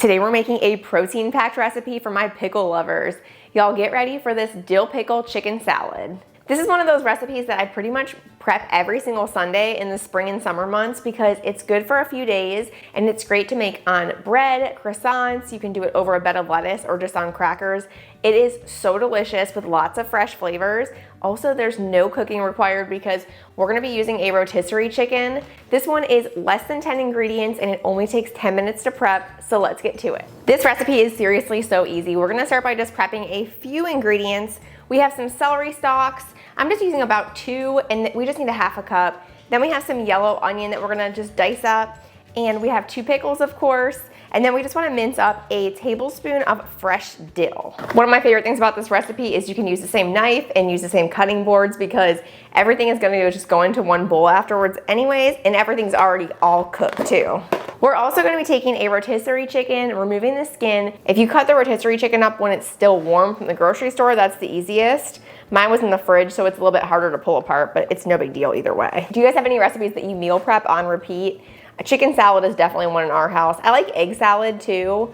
Today we're making a protein-packed recipe for my pickle lovers. Y'all get ready for this dill pickle chicken salad. This is one of those recipes that I pretty much prep every single Sunday in the spring and summer months because it's good for a few days and it's great to make on bread, croissants. You can do it over a bed of lettuce or just on crackers. It is so delicious with lots of fresh flavors. Also, there's no cooking required because we're gonna be using a rotisserie chicken. This one is less than 10 ingredients and it only takes 10 minutes to prep, so let's get to it. This recipe is seriously so easy. We're gonna start by just prepping a few ingredients. We have some celery stalks. I'm just using about 2 and we just need a half a cup. Then we have some yellow onion that we're gonna just dice up. And we have 2 pickles, of course. And then we just wanna mince up a tablespoon of fresh dill. One of my favorite things about this recipe is you can use the same knife and use the same cutting boards because everything is gonna just go into one bowl afterwards anyways, and everything's already all cooked too. We're also gonna be taking a rotisserie chicken, removing the skin. If you cut the rotisserie chicken up when it's still warm from the grocery store, that's the easiest. Mine was in the fridge, so it's a little bit harder to pull apart, but it's no big deal either way. Do you guys have any recipes that you meal prep on repeat? A chicken salad is definitely one in our house. I like egg salad too,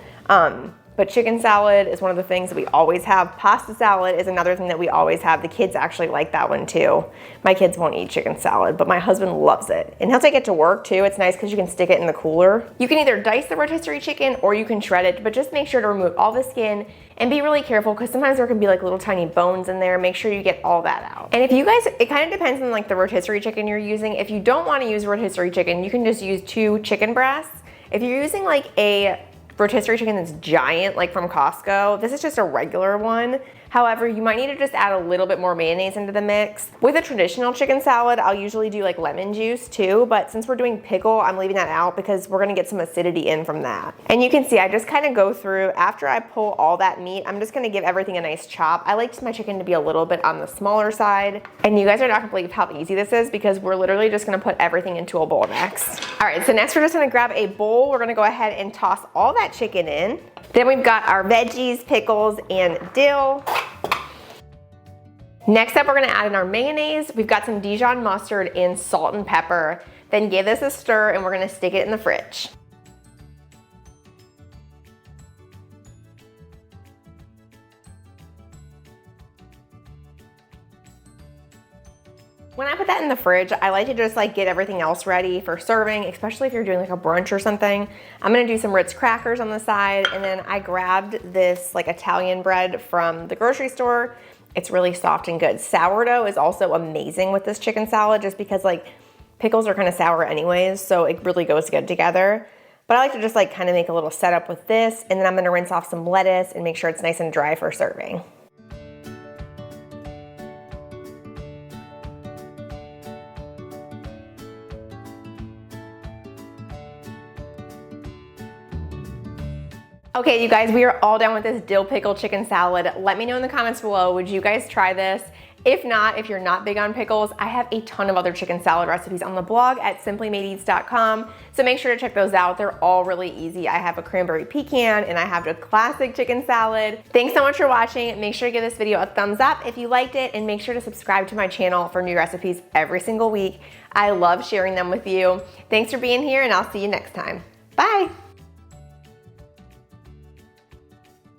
but chicken salad is one of the things that we always have. Pasta salad is another thing that we always have. The kids actually like that one too. My kids won't eat chicken salad, but my husband loves it. And he'll take it to work too. It's nice because you can stick it in the cooler. You can either dice the rotisserie chicken or you can shred it, but just make sure to remove all the skin and be really careful because sometimes there can be like little tiny bones in there. Make sure you get all that out. And if you guys, it kind of depends on like the rotisserie chicken you're using. If you don't want to use rotisserie chicken, you can just use 2 chicken breasts. If you're using like a rotisserie chicken that's giant, like from Costco, this is just a regular one. However, you might need to just add a little bit more mayonnaise into the mix. With a traditional chicken salad, I'll usually do like lemon juice too, but since we're doing pickle, I'm leaving that out because we're gonna get some acidity in from that. And you can see, I just kind of go through, after I pull all that meat, I'm just gonna give everything a nice chop. I like my chicken to be a little bit on the smaller side. And you guys are not gonna believe how easy this is because we're literally just gonna put everything into a bowl next. All right, so next we're just gonna grab a bowl. We're gonna go ahead and toss all that chicken in. Then we've got our veggies, pickles, and dill. Next up, we're gonna add in our mayonnaise. We've got some Dijon mustard and salt and pepper. Then give this a stir and we're gonna stick it in the fridge. When I put that in the fridge, I like to just like get everything else ready for serving, especially if you're doing like a brunch or something. I'm gonna do some Ritz crackers on the side, and then I grabbed this like Italian bread from the grocery store. It's really soft and good. Sourdough is also amazing with this chicken salad just because like pickles are kind of sour anyways, so it really goes good together. But I like to just like kind of make a little setup with this, and then I'm gonna rinse off some lettuce and make sure it's nice and dry for serving. Okay, you guys, we are all done with this dill pickle chicken salad. Let me know in the comments below, would you guys try this? If not, if you're not big on pickles, I have a ton of other chicken salad recipes on the blog at simplymadeeats.com, so make sure to check those out. They're all really easy. I have a cranberry pecan and I have a classic chicken salad. Thanks so much for watching. Make sure to give this video a thumbs up if you liked it, and make sure to subscribe to my channel for new recipes every single week. I love sharing them with you. Thanks for being here, and I'll see you next time. Bye.